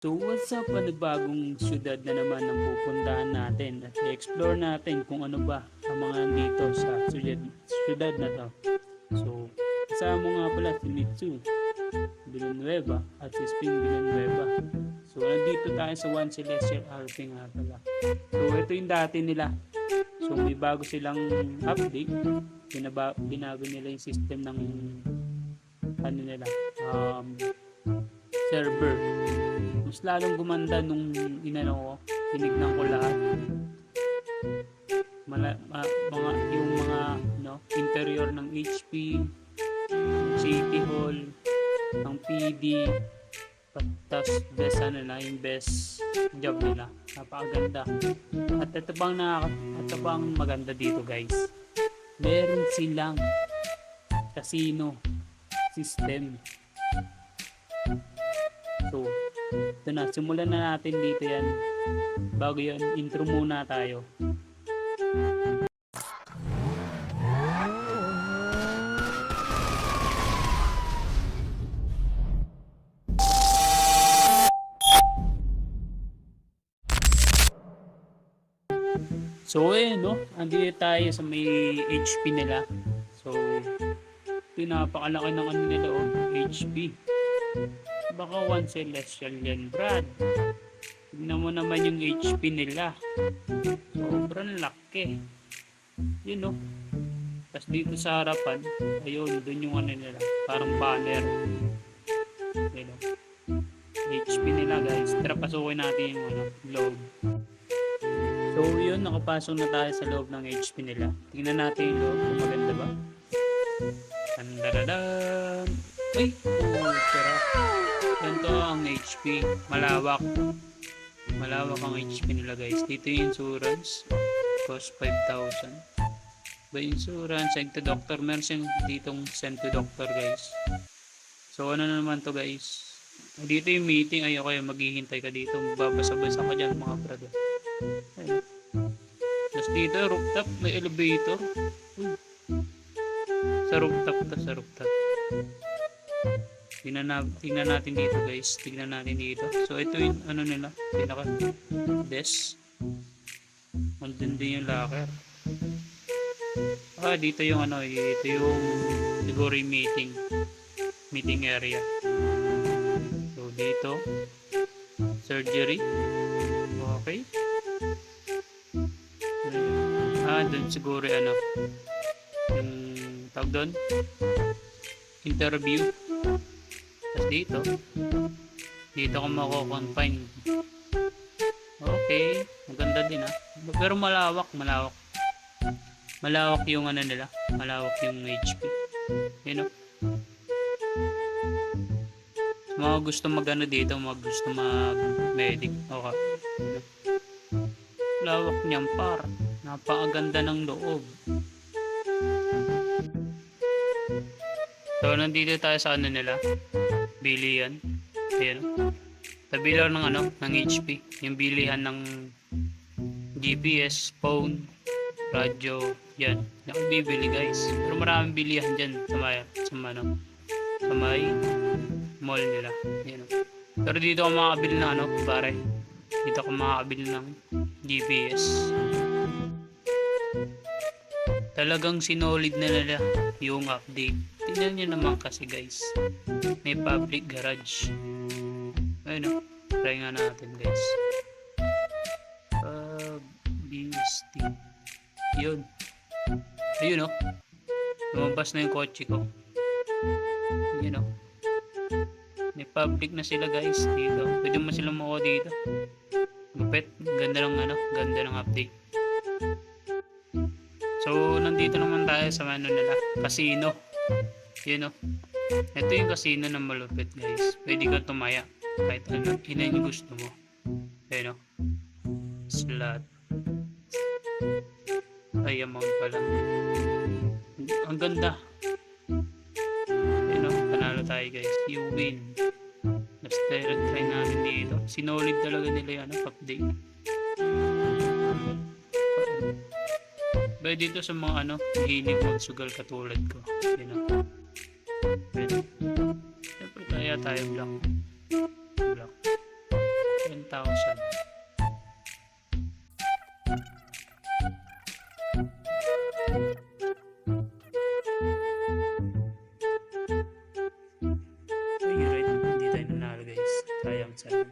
So what's up, panibagong syudad na naman ang pupuntahan natin at i-explore natin kung ano ba ang mga nandito sa syudad na to. So kasama mo nga pala si Mitsu Villanueva at si Spin Villanueva. So nandito tayo sa One Celestial RP nga pala. So ito yung dati nila. So may bago silang update. Binago nila yung system ng ano nila, server. Mas lalong gumanda nung inano ko, tinignan ko lahat. Yung mga interior ng HP, City Hall, ng PD, tapos best yung best job nila. Napakaganda. At ito bang maganda dito, guys. Meron silang casino system. So, ito na, simulan na natin dito yan. Bago yun, intro muna tayo. So, no, andito tayo sa may HP nila. So, ito napakalaki ng ano nila, HP. Baka One Celestial yan, Brad. Tignan mo naman yung HP nila. Sobrang laki. Yun, no. Tapos dito sa harapan, ayun, dun yung ano nila. Parang banner. Yun, no. HP nila, guys. Tara, pasukin natin yung loob. So, yun, nakapasok na tayo sa loob ng HP nila. Tingnan natin yung loob. Kung maganda ba? Tandaradan! Uy! Oh, sarap. Ganito ang HP. Malawak. Malawak ang HP nila, guys. Dito yung insurance. Cost 5,000. By insurance, send to doctor. Meron siyang ditong send to doctor, guys. So, ano naman to, guys? Dito yung meeting. Ayoko kayo, maghihintay ka dito. Magbabasa-basa ka dyan, mga brado. Ayun. Tapos dito, rooftop. May elevator. Sa rooftop to, sa rooftop. Tingnan natin dito, guys. Tingnan natin dito. So ito yung ano nila, pinaka desk. Andun din yung locker. Dito yung ano, ito yung siguro yung meeting area. So dito surgery. Okay. Dun siguro ano yung tawag doon, interview. Tapos dito ako mako-confine. Okay, maganda din pero malawak yung ano nila, malawak yung HP, you know. Mga gusto magano dito, mga gusto mag-medic, okay. Lawak niyan, par. Napakaganda ng loob. So, nandito tayo sa ano nila, bilihan. Ayan. Tabi lang ng HP. Yung bilihan ng GPS, phone, radyo. Yan. Yung bibili, guys. Pero maraming bilihan dyan sa may mall nila. Ayan. Pero dito ako makakabili ng pare. Dito ako makakabili ng GPS. Talagang sinolid na nila yung update. Tingnan nyo naman kasi, guys. May public garage. Ayun, try nga natin, guys. BST. Yun. Ayun, lumabas na yung kotse ko. Yun, may public na sila, guys, dito. Pwede mo silang makuha dito. Gupit. Ganda ng update. So, nandito naman tayo sa nila, casino. Yun, ito yung casino na malupit, guys. Pwede ka tumaya kahit ilan yung gusto mo. Ayun, slot. Ay, amount pala. Ang ganda. Ayun, panalo tayo, guys. You win. Let's try natin dito. Sinolid talaga nila yung update. But dito sa mga hilig magsugal katulad ko, siyempre kaya tayo black. 7.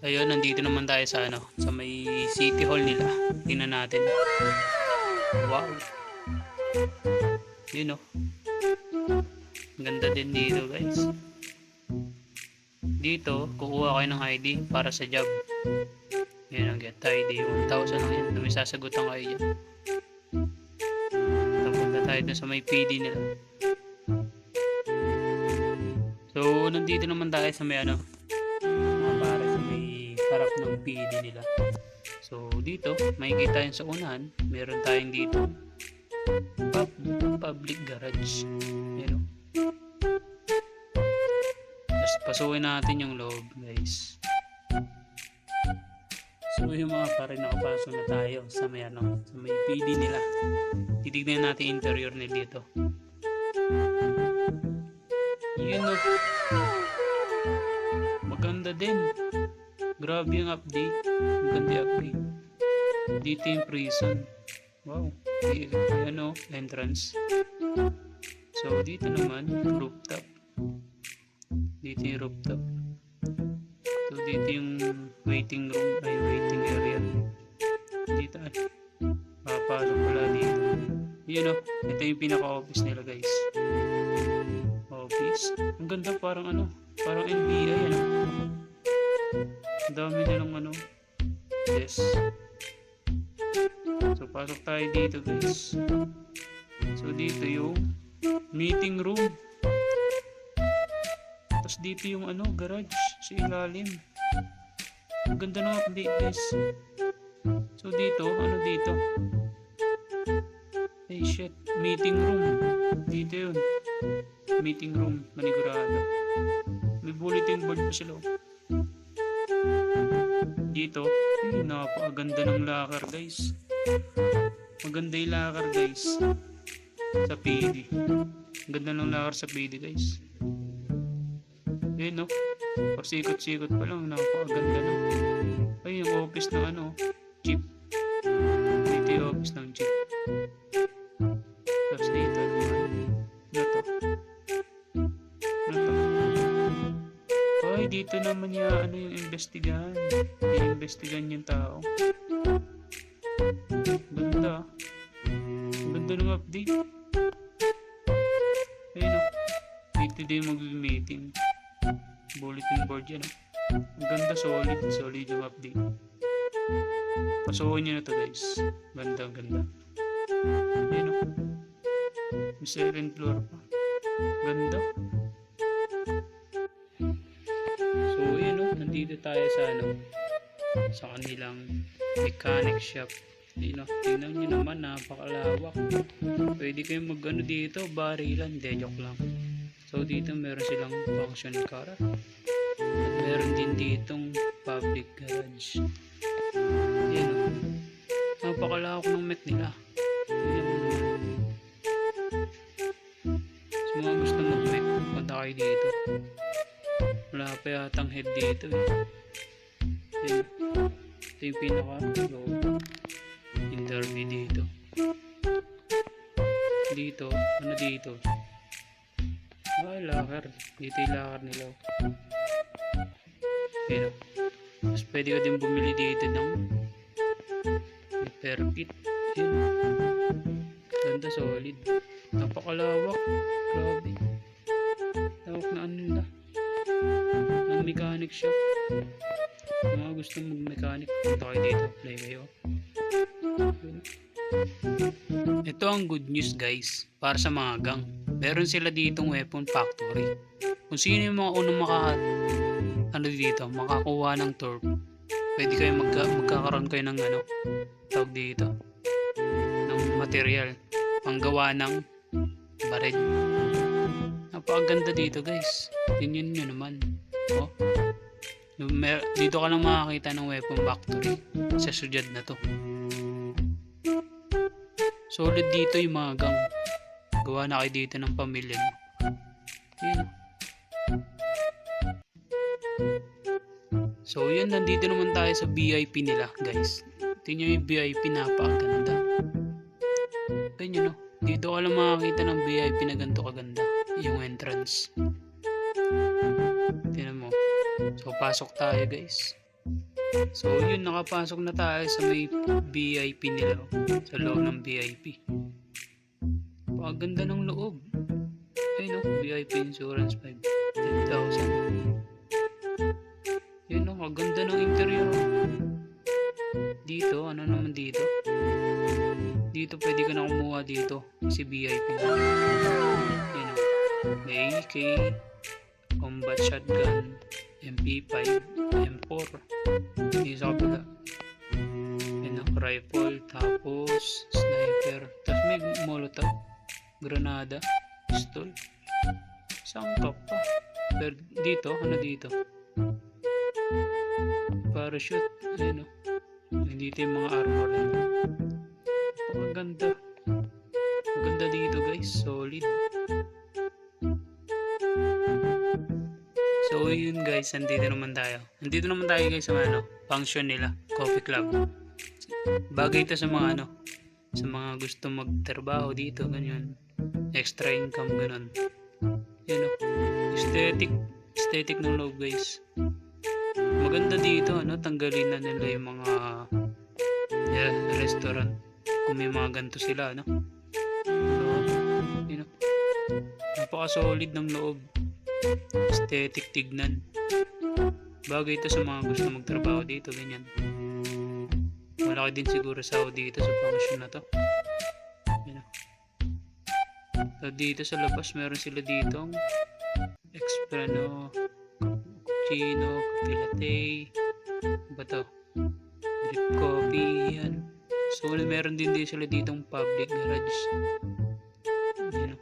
Ayun, nandito naman tayo sa ano, sa may City Hall nila. Tingnan natin. Wow. Yun oh. Ang ganda din dito guys. Dito, kukuha kayo ng ID para sa job. Yan ang get ID. 1,000 lang yan. May sasagutan kayo dyan. Tapunta tayo dun sa may PD nila. So, nandito naman tayo sa may ano, para sa may harap ng PD nila. So, dito, makikita yun sa unahan. Meron tayong dito public garage. Yan o. Tapos, pasukin natin yung loob, guys. So, yung mga pare, nakapasok na tayo sa may ano, sa may PD nila. Titignan natin interior nila dito. Yun o. Maganda din. Grabe yung update. Maganda yung update. Dito yung prison. Wow. Ayan o, entrance. So, dito naman, rooftop. Dito yung rooftop. So, dito yung waiting room, ay waiting area. Dito ay papasok pala dito. Yun o, ito yung pinaka-office nila guys. Office. Ang ganda, parang ano, parang NBI ano. Ang dami nilang ano, yes. So, pasok tayo dito guys. So, dito yung meeting room. Tapos dito yung ano, garage sa ilalim. Ang ganda ng update guys. So dito, ano dito? Hey shit, meeting room. Dito yun. Meeting room, manigurado. May bulletin board pa sila. Dito, napakaganda ng locker guys. Maganda yung locker guys. Sa PD. Ang ganda ng locker sa PD guys. Ayun no, pasikot-sikot pa lang, napakaganda na. Ay, yung office ng ano, jeep. Dito yung office ng jeep. Tapos dito, ano to? Ay, dito naman ano yung investigahan. I-investigahan yung tao. Ganda. Ganda ng update. Ayun no, dito din mag-meeting. Bulletin board yan. Ang ganda, solid yung update. Pasukin nyo na to guys. Ganda, ang ganda. Ayan o. May second floor pa. Ganda. So yun o, nandito tayo sa ano, sa kanilang mechanic shop. Yun o, tingnan nyo naman, napakalawak. Pwede kayong mag ano dito, barilan. Hindi, joke lang. So dito meron silang function car at meron din ditong public garage. Yan o. Napakalawak ng mech nila. Yan o naman. So mga gusto mag-mech, punta kayo dito. Wala pa yatang head dito eh. Yan. Ito yung pinaka-low. Interview dito. Dito, ano dito? Ay, locker. Dito yung locker nila. Pero, mas pwede ka din bumili dito ng repair kit. Yun. Ganda, solid. Napakalawak. Grabe. Lawak na ano nila. Ng mechanic shop. Mga gusto mag-mechanic, punta kayo dito. Apply kayo. Yun. Ito ang good news guys. Para sa mga gang. Meron sila ditong weapon factory. Kung sino yung mga unang makakuha ng turf, pwede kayo magkakaroon kayo ng ano, tawag dito, ng material panggawa ng baril. Napakaganda dito guys. Yun naman. Oh. Dito ka lang makakita ng weapon factory sa syudad na to. Solid dito yung mga gang. Gawa na kayo dito ng pamilya nyo. Yun. So yun, nandito naman tayo sa VIP nila guys. Tingnan yung VIP, napakaganda. Ganyan no. Dito ka lang makakita ng VIP na ganito kaganda. Yung entrance. Tingnan mo. So, pasok tayo guys. So, yun, nakapasok na tayo sa may VIP nila. Sa loob ng VIP. Paganda ng loob. Ayun o, VIP Insurance 5. 10,000. Yun o, kaganda ng interior. Dito, ano naman dito? Dito pwede ka na kumuha dito. Kasi VIP na. Yun o. May AK, combat shotgun, MP5, M4. Dito sa kabila. Yun o, rifle, tapos sniper. Tapos may molotov, granada, pistol. Sangkap pa. Pero dito, ano dito? Parachute. Ayun o. Dito yung mga armor. Maganda. Maganda dito guys. Solid. So yun guys, nandito naman tayo. Nandito naman tayo guys sa ano, function nila, coffee club. Bagay ito sa mga ano, sa mga gusto magtrabaho dito, ganyan. Extra income, ganun. Yun o. Aesthetic ng loob guys. Maganda dito, ano, tanggalin na nila yung mga restaurant. Kung may mga ganito sila, ano. So, yun o. Napaka-solid ng loob. Aesthetic tignan. Bagay ito sa mga gusto magtrabaho dito, ganyan. Malaki din siguro sahod dito sa function na to. Yun o. So, dito sa labas, meron sila ditong Exprano, Cappuccino, Coffee Latte, ba to? Drip Coffee, yan. So, meron din sila ditong public garage. Yan o.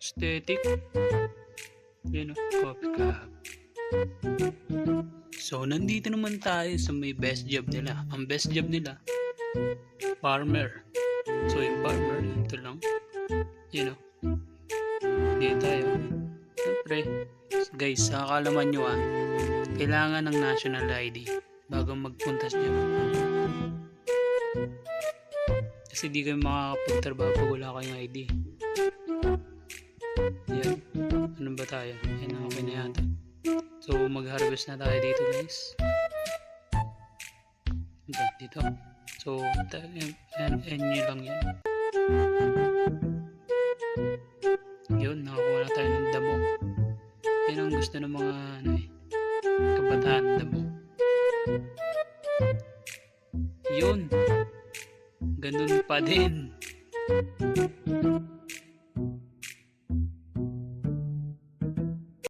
Aesthetic. Yan o, coffee cup. So, nandito naman tayo sa may best job nila. Ang best job nila, farmer. So, yung farmer, ito lang. Yan o. Dito tayo. Siyempre, guys, sa kaalaman nyo kailangan ng national ID bago magpunta sa job. Kasi di kayo makakapagtrabaho pag wala kayong ID. Yan. Ano ba tayo? Yan ang okay na yata. So, mag-harvest na tayo dito guys. Dito. So, yan nyo lang yan. Yun, nakakuha na tayo ng damo. Yan ang gusto ng mga ano kabataan, damo. Yun. Ganun pa din.